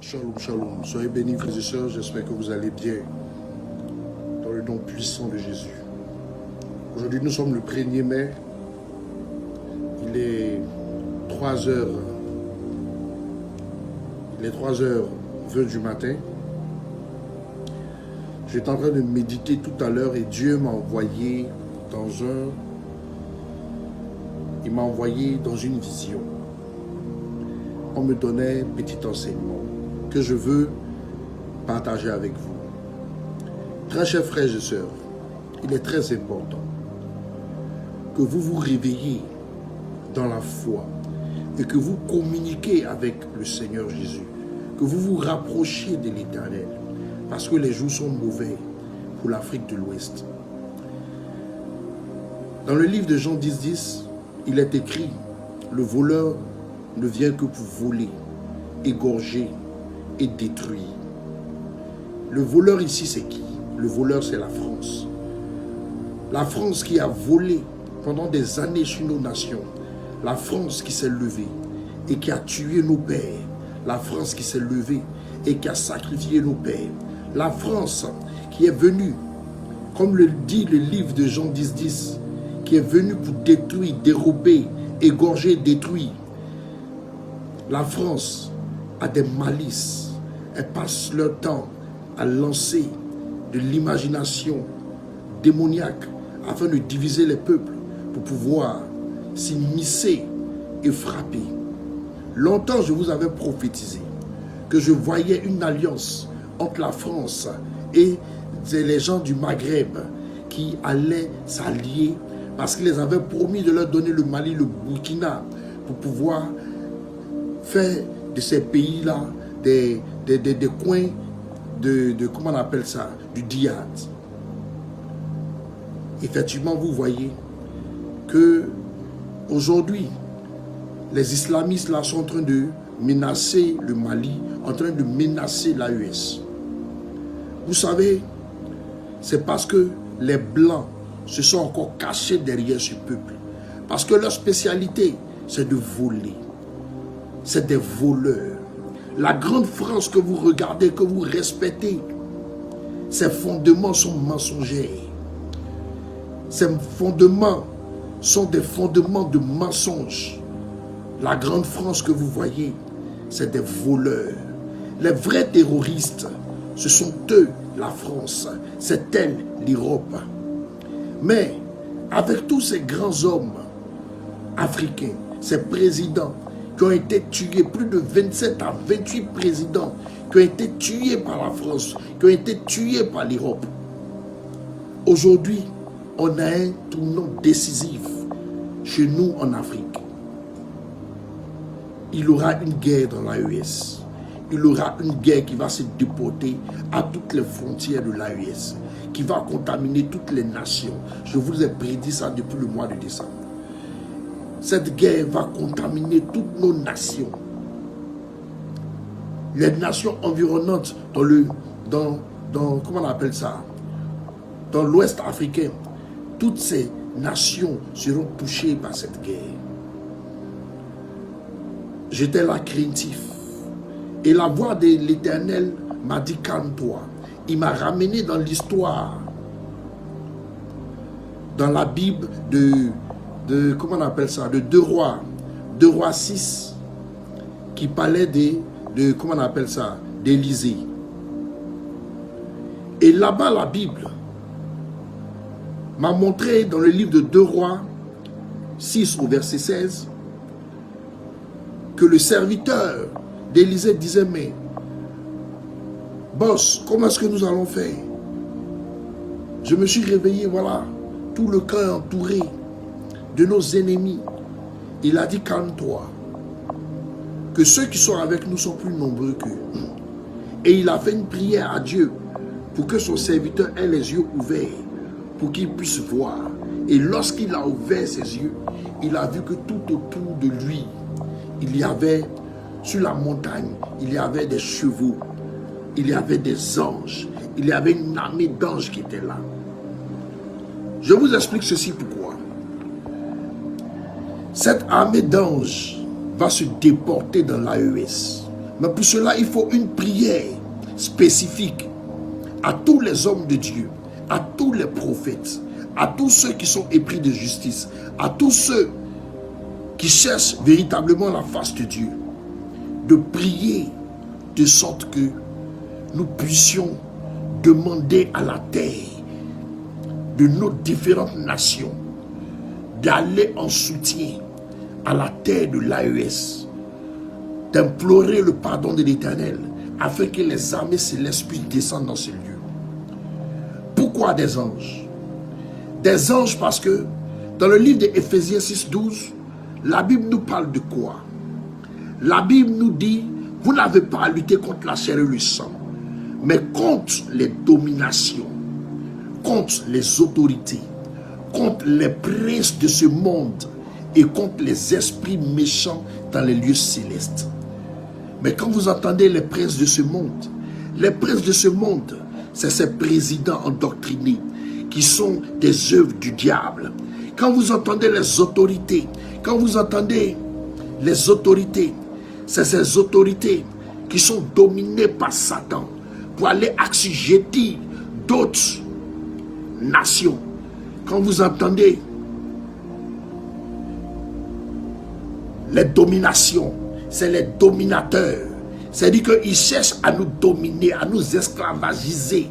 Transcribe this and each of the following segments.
Shalom, shalom. Soyez bénis, frères et sœurs. J'espère que vous allez bien. Dans le nom puissant de Jésus. Aujourd'hui, nous sommes le 1er mai. Il est 3 heures. Il est 3h20 du matin. J'étais en train de méditer tout à l'heure et Dieu m'a envoyé dans une vision. On me donnait un petit enseignement que je veux partager avec vous. Très chers frères et sœurs, il est très important que vous vous réveillez dans la foi et que vous communiquez avec le Seigneur Jésus, que vous vous rapprochiez de l'Éternel, parce que les jours sont mauvais pour l'Afrique de l'Ouest. Dans le livre de Jean 10, il est écrit, le voleur ne vient que pour voler, égorger et détruire. Le voleur ici, c'est qui? Le voleur, c'est la France. La France qui a volé pendant des années sur nos nations. La France qui s'est levée et qui a tué nos pères. La France qui s'est levée et qui a sacrifié nos pères. La France qui est venue, comme le dit le livre de Jean 10, qui est venue pour détruire, dérober, égorger, détruire. La France a des malices. Elles passent leur temps à lancer de l'imagination démoniaque afin de diviser les peuples pour pouvoir s'immiscer et frapper. Longtemps, je vous avais prophétisé que je voyais une alliance entre la France et les gens du Maghreb qui allaient s'allier parce qu'ils les avaient promis de leur donner le Mali, le Burkina pour pouvoir faire de ces pays-là des coins de comment on appelle ça, du djihad. Effectivement, vous voyez que aujourd'hui, les islamistes là sont en train de menacer le Mali, en train de menacer l'AES. Vous savez, c'est parce que les Blancs se sont encore cachés derrière ce peuple. Parce que leur spécialité, c'est de voler. C'est des voleurs. La grande France que vous regardez, que vous respectez, ses fondements sont mensongers. Ces fondements sont des fondements de mensonges. La grande France que vous voyez, c'est des voleurs. Les vrais terroristes, ce sont eux, la France. C'est elle, l'Europe. Mais avec tous ces grands hommes africains, ces présidents qui ont été tués, plus de 27 à 28 présidents qui ont été tués par la France, qui ont été tués par l'Europe. Aujourd'hui, on a un tournant décisif chez nous en Afrique. Il y aura une guerre dans l'AES. Il y aura une guerre qui va se déporter à toutes les frontières de l'AES, qui va contaminer toutes les nations. Je vous ai prédit ça depuis le mois de décembre. Cette guerre va contaminer toutes nos nations. Les nations environnantes comment on appelle ça? Dans l'Ouest africain, toutes ces nations seront touchées par cette guerre. J'étais là craintif. Et la voix de l'Éternel m'a dit calme-toi. Il m'a ramené dans l'histoire, dans la Bible comment on appelle ça, de 2 Rois 6, qui parlait comment on appelle ça, d'Élysée. Et là-bas, la Bible m'a montré dans le livre de 2 Rois 6 au verset 16 que le serviteur d'Élysée disait, mais boss, comment est-ce que nous allons faire? Je me suis réveillé, voilà, tout le camp est entouré de nos ennemis. Il a dit, calme-toi, que ceux qui sont avec nous sont plus nombreux qu'eux. Et il a fait une prière à Dieu pour que son serviteur ait les yeux ouverts, pour qu'il puisse voir. Et lorsqu'il a ouvert ses yeux, il a vu que tout autour de lui, il y avait, sur la montagne, il y avait des chevaux, il y avait des anges, il y avait une armée d'anges qui était là. Je vous explique ceci pourquoi. Cette armée d'anges va se déporter dans l'AES. Mais pour cela, il faut une prière spécifique à tous les hommes de Dieu, à tous les prophètes, à tous ceux qui sont épris de justice, à tous ceux qui cherchent véritablement la face de Dieu, de prier de sorte que nous puissions demander à la terre de nos différentes nations d'aller en soutien à la terre de l'AES, d'implorer le pardon de l'Éternel afin que les armées célestes puissent descendre dans ce lieu. Pourquoi des anges? Des anges parce que dans le livre d'Éphésiens 6:12, la Bible nous parle de quoi? La Bible nous dit, vous n'avez pas à lutter contre la chair et le sang, mais contre les dominations, contre les autorités, contre les princes de ce monde et contre les esprits méchants dans les lieux célestes. Mais quand vous entendez les princes de ce monde, les princes de ce monde, c'est ces présidents endoctrinés qui sont des œuvres du diable. Quand vous entendez les autorités, quand vous entendez les autorités, c'est ces autorités qui sont dominées par Satan pour aller assujettir d'autres nations. Quand vous entendez les dominations, c'est les dominateurs. C'est-à-dire qu'ils cherchent à nous dominer, à nous esclavagiser.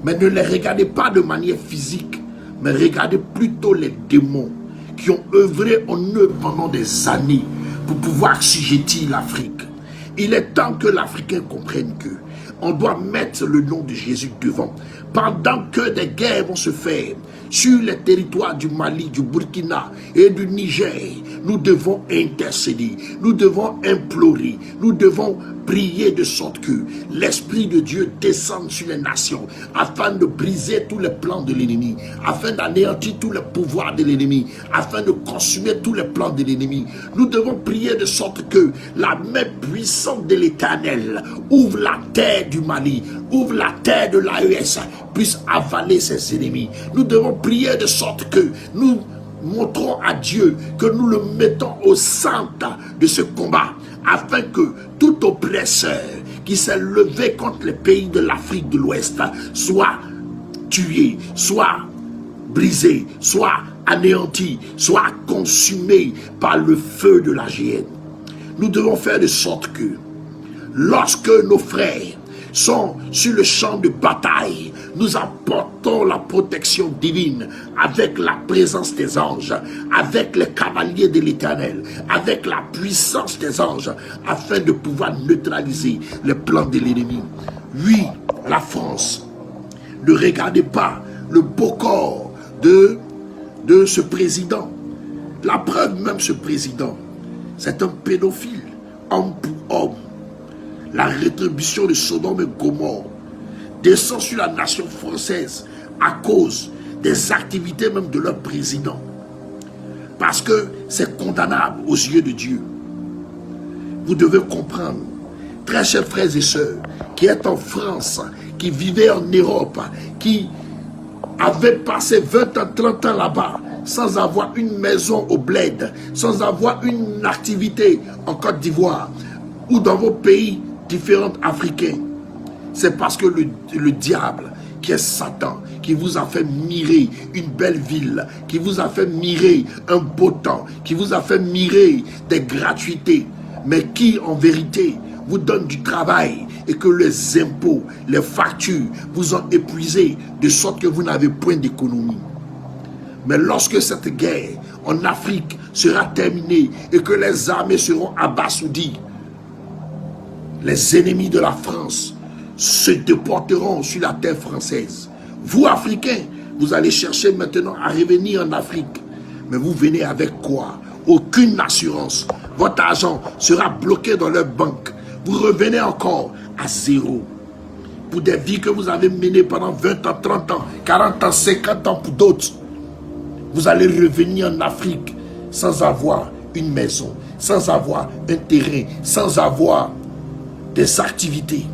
Mais ne les regardez pas de manière physique, mais regardez plutôt les démons qui ont œuvré en eux pendant des années pour pouvoir assujettir l'Afrique. Il est temps que l'Africain comprenne que on doit mettre le nom de Jésus devant. Pendant que des guerres vont se faire sur les territoires du Mali, du Burkina et du Niger, nous devons intercéder, nous devons implorer, nous devons prier de sorte que l'Esprit de Dieu descende sur les nations afin de briser tous les plans de l'ennemi, afin d'anéantir tous les pouvoirs de l'ennemi, afin de consumer tous les plans de l'ennemi. Nous devons prier de sorte que la main puissante de l'Éternel ouvre la terre du Mali, ouvre la terre de l'AES, puisse avaler ses ennemis. Nous devons prier de sorte que nous montrons à Dieu que nous le mettons au centre de ce combat, afin que tout oppresseur qui s'est levé contre les pays de l'Afrique de l'Ouest soit tué, soit brisé, soit anéanti, soit consumé par le feu de la géhenne. Nous devons faire de sorte que lorsque nos frères sont sur le champ de bataille, nous apportons la protection divine avec la présence des anges, avec les cavaliers de l'Éternel, avec la puissance des anges, afin de pouvoir neutraliser les plans de l'ennemi. Oui, la France, ne regardez pas le beau corps de ce président. La preuve même, ce président, c'est un pédophile, homme pour homme. La rétribution de Sodome et Gomorrhe descend sur la nation française à cause des activités même de leur président. Parce que c'est condamnable aux yeux de Dieu. Vous devez comprendre, très chers frères et sœurs, qui êtes en France, qui vivez en Europe, qui avaient passé 20 ans, 30 ans là-bas, sans avoir une maison au bled, sans avoir une activité en Côte d'Ivoire, ou dans vos pays différents africains, c'est parce que le diable, qui est Satan, qui vous a fait mirer une belle ville, qui vous a fait mirer un beau temps, qui vous a fait mirer des gratuités, mais qui en vérité vous donne du travail et que les impôts, les factures vous ont épuisé de sorte que vous n'avez point d'économie. Mais lorsque cette guerre en Afrique sera terminée et que les armées seront abasourdies, les ennemis de la France se déporteront sur la terre française. Vous, Africains, vous allez chercher maintenant à revenir en Afrique. Mais vous venez avec quoi? Aucune assurance. Votre argent sera bloqué dans leur banque. Vous revenez encore à zéro. Pour des vies que vous avez menées pendant 20 ans, 30 ans, 40 ans, 50 ans pour d'autres. Vous allez revenir en Afrique sans avoir une maison, sans avoir un terrain, sans avoir des activités.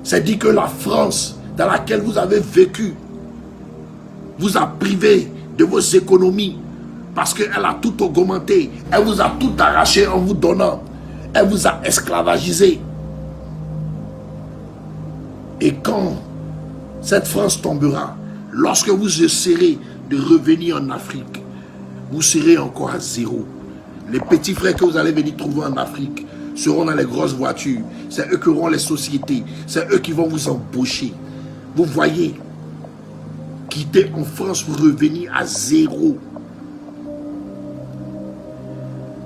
C'est dit que la France dans laquelle vous avez vécu vous a privé de vos économies parce qu'elle a tout augmenté. Elle vous a tout arraché en vous donnant. Elle vous a esclavagisé. Et quand cette France tombera, lorsque vous essaierez de revenir en Afrique, vous serez encore à zéro. Les petits frères que vous allez venir trouver en Afrique seront dans les grosses voitures. C'est eux qui auront les sociétés. C'est eux qui vont vous embaucher. Vous voyez, quitter en France pour revenir à zéro.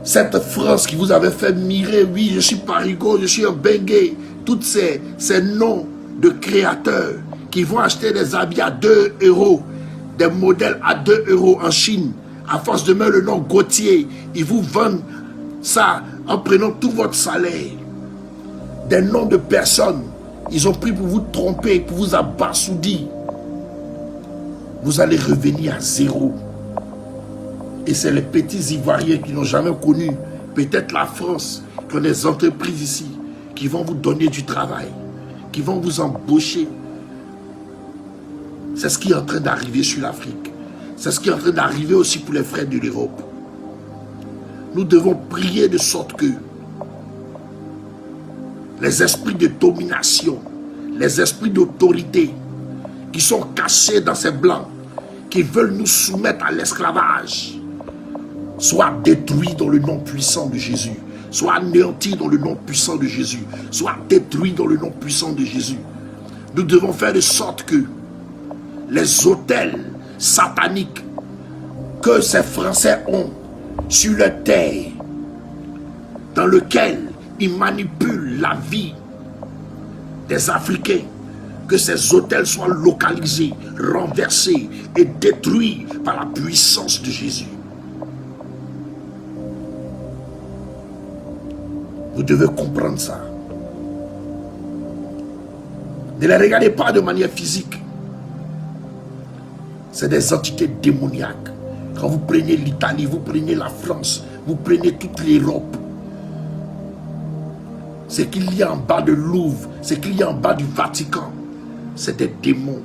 Cette France qui vous avait fait mirer, oui, je suis Parigo, je suis un Bengue, tous ces noms de créateurs qui vont acheter des habits à 2 €, des modèles à 2 € en Chine, à force de mettre le nom Gauthier, ils vous vendent ça en prenant tout votre salaire. Des noms de personnes, ils ont pris pour vous tromper, pour vous abasourdir. Vous allez revenir à zéro. Et c'est les petits Ivoiriens qui n'ont jamais connu peut-être la France, qui ont des entreprises ici, qui vont vous donner du travail, qui vont vous embaucher. C'est ce qui est en train d'arriver sur l'Afrique. C'est ce qui est en train d'arriver aussi pour les frères de l'Europe. Nous devons prier de sorte que les esprits de domination, les esprits d'autorité qui sont cachés dans ces blancs, qui veulent nous soumettre à l'esclavage, soient détruits dans le nom puissant de Jésus, soient anéantis dans le nom puissant de Jésus, soient détruits dans le nom puissant de Jésus. Nous devons faire de sorte que les autels sataniques que ces Français ont sur leur terre, dans lequel ils manipulent la vie des Africains, que ces autels soient localisés, renversés et détruits par la puissance de Jésus. Vous devez comprendre ça. Ne les regardez pas de manière physique. C'est des entités démoniaques. Quand vous prenez l'Italie, vous prenez la France, vous prenez toute l'Europe, ce qu'il y a en bas de Louvre, ce qu'il y a en bas du Vatican, c'est des démons.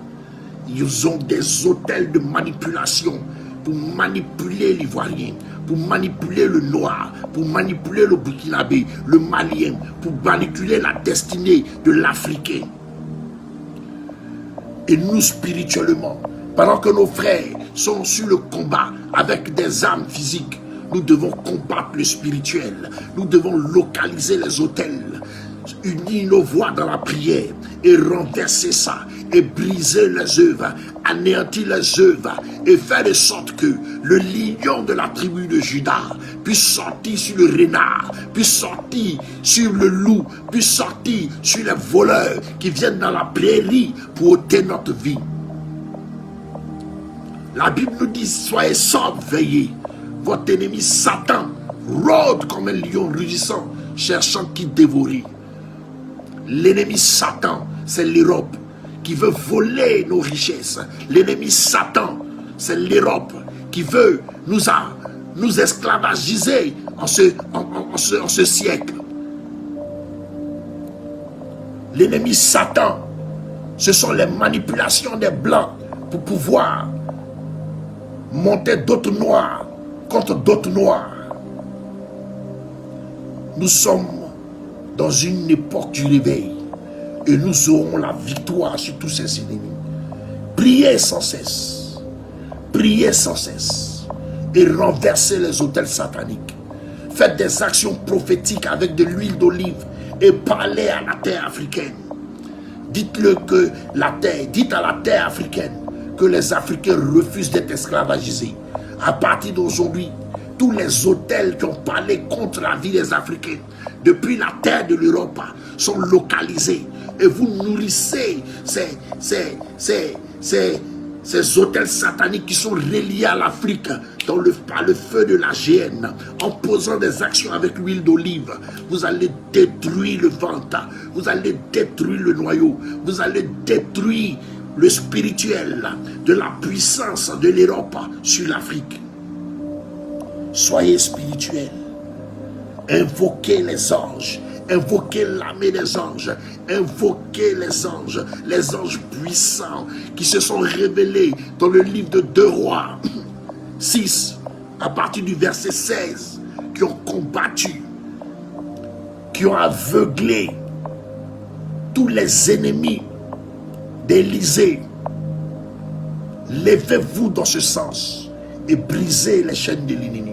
Ils ont des hôtels de manipulation pour manipuler l'Ivoirien, pour manipuler le Noir, pour manipuler le Burkinabé, le Malien, pour manipuler la destinée de l'Africain. Et nous, spirituellement, pendant que nos frères sont sur le combat avec des armes physiques, nous devons combattre le spirituel. Nous devons localiser les autels, unir nos voix dans la prière et renverser ça, et briser les œuvres, anéantir les œuvres, et faire de sorte que le lion de la tribu de Juda puisse sortir sur le renard, puisse sortir sur le loup, puisse sortir sur les voleurs qui viennent dans la prairie pour ôter notre vie. La Bible nous dit, soyez sobres, veillez. Votre ennemi Satan rôde comme un lion rugissant, cherchant qui dévorer. L'ennemi Satan, c'est l'Europe qui veut voler nos richesses. L'ennemi Satan, c'est l'Europe qui veut nous esclavagiser en ce siècle. L'ennemi Satan, ce sont les manipulations des Blancs pour pouvoir monter d'autres Noirs contre d'autres Noirs. Nous sommes dans une époque du réveil et nous aurons la victoire sur tous ces ennemis. Priez sans cesse, priez sans cesse et renversez les autels sataniques. Faites des actions prophétiques avec de l'huile d'olive et parlez à la terre africaine. Dites-le que dites à la terre africaine que les Africains refusent d'être esclavagisés. À partir d'aujourd'hui, tous les autels qui ont parlé contre la vie des Africains depuis la terre de l'Europe sont localisés et vous nourrissez ces autels sataniques qui sont reliés à l'Afrique par le feu de la GN, en posant des actions avec l'huile d'olive. Vous allez détruire le ventre, vous allez détruire le noyau, vous allez détruire le spirituel de la puissance de l'Europe sur l'Afrique. Soyez spirituels. Invoquez les anges. Invoquez l'armée des anges. Invoquez les anges puissants qui se sont révélés dans le livre de 2 Rois 6, à partir du verset 16, qui ont combattu qui ont aveuglé tous les ennemis d'Élysée, levez-vous dans ce sens et brisez les chaînes de l'ennemi.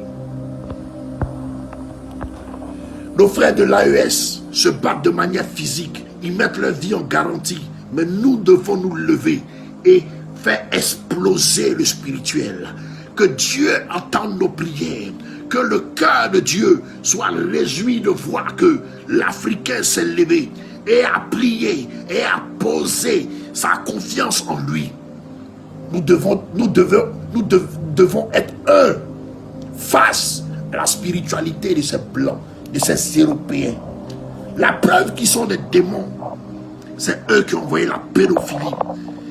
Nos frères de l'AES se battent de manière physique, ils mettent leur vie en garantie, mais nous devons nous lever et faire exploser le spirituel. Que Dieu entende nos prières, que le cœur de Dieu soit réjoui de voir que l'Africain s'est levé et a plié et a posé sa confiance en lui. Nous devons être un face à la spiritualité de ces blancs, de ces Européens. La preuve qu'ils sont des démons, c'est eux qui ont envoyé la pédophilie.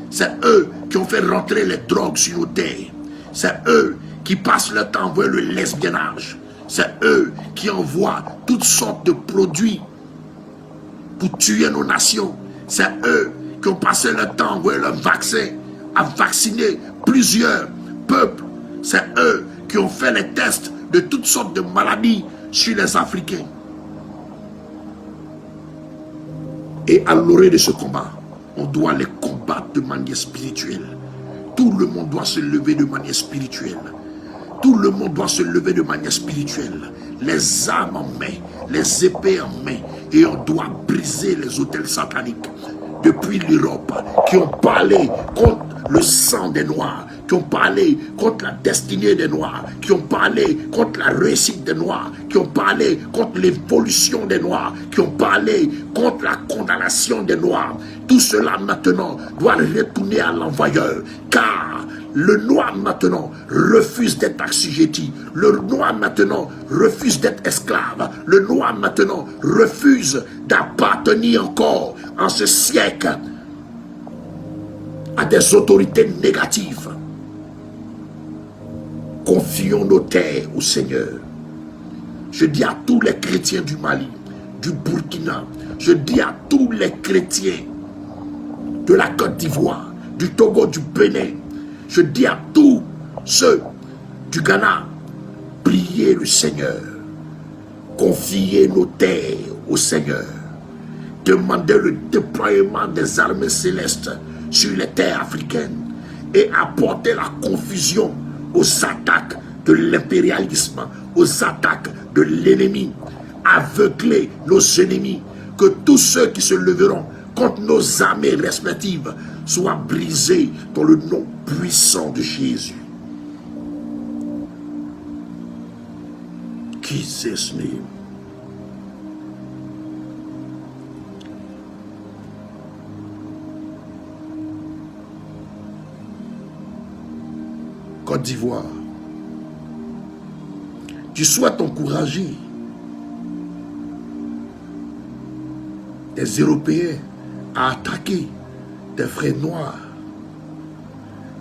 C'est eux qui ont fait rentrer les drogues sur nos terres. C'est eux qui passent leur temps à envoyer le lesbiennage. C'est eux qui envoient toutes sortes de produits pour tuer nos nations. C'est eux qui ont passé leur temps à envoyer leur vaccin, à vacciner plusieurs peuples. C'est eux qui ont fait les tests de toutes sortes de maladies sur les Africains. Et à l'orée de ce combat, on doit les combattre de manière spirituelle. Tout le monde doit se lever de manière spirituelle. Tout le monde doit se lever de manière spirituelle. Les armes en main, les épées en main. Et on doit briser les autels sataniques depuis l'Europe qui ont parlé contre le sang des Noirs, qui ont parlé contre la destinée des Noirs, qui ont parlé contre la réussite des Noirs, qui ont parlé contre l'évolution des Noirs, qui ont parlé contre la condamnation des Noirs. Tout cela maintenant doit retourner à l'envoyeur, car le Noir maintenant refuse d'être assujetti. Le Noir maintenant refuse d'être esclave. Le Noir maintenant refuse d'appartenir encore en ce siècle à des autorités négatives. Confions nos terres au Seigneur. Je dis à tous les chrétiens du Mali, du Burkina, je dis à tous les chrétiens de la Côte d'Ivoire, du Togo, du Bénin, je dis à tous ceux du Ghana, priez le Seigneur, confiez nos terres au Seigneur, demandez le déploiement des armées célestes sur les terres africaines et apportez la confusion aux attaques de l'impérialisme, aux attaques de l'ennemi. Aveuglez nos ennemis, que tous ceux qui se leveront contre nos armées respectives soient brisés dans le nom puissant de Jésus. Jesus' name. Côte d'Ivoire, tu souhaites encourager des Européens à attaquer des frères noirs.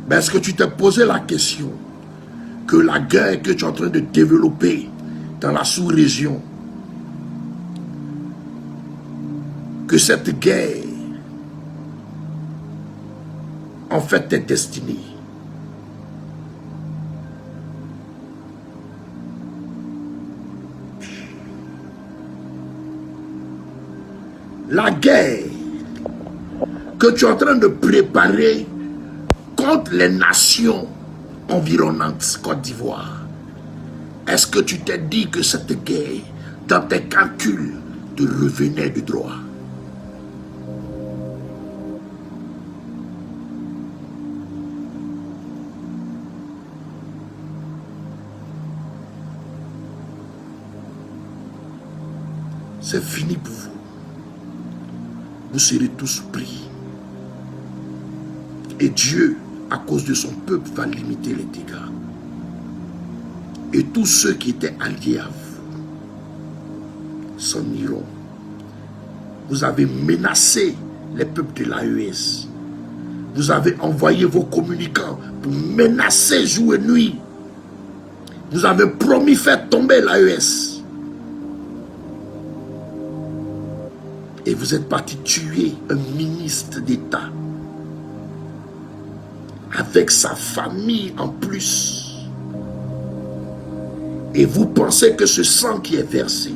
Mais est-ce que tu t'es posé la question que la guerre que tu es en train de développer dans la sous-région, que cette guerre en fait est destinée? La guerre que tu es en train de préparer contre les nations environnantes Côte d'Ivoire, est-ce que tu t'es dit que cette guerre, dans tes calculs, te revenait de droit? C'est fini pour vous. Vous serez tous pris. Et Dieu, à cause de son peuple, va limiter les dégâts. Et tous ceux qui étaient alliés à vous s'en iront. Vous avez menacé les peuples de l'AES. Vous avez envoyé vos communicants pour menacer jour et nuit. Vous avez promis faire tomber l'AES. Et vous êtes parti tuer un ministre d'État avec sa famille en plus. Et vous pensez que ce sang qui est versé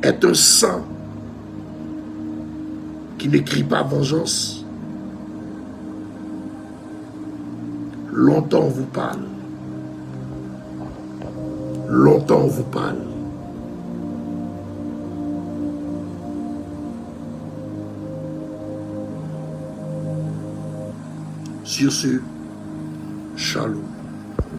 est un sang qui ne crie pas vengeance. Longtemps on vous parle. Longtemps on vous parle. Sur ce, shalom.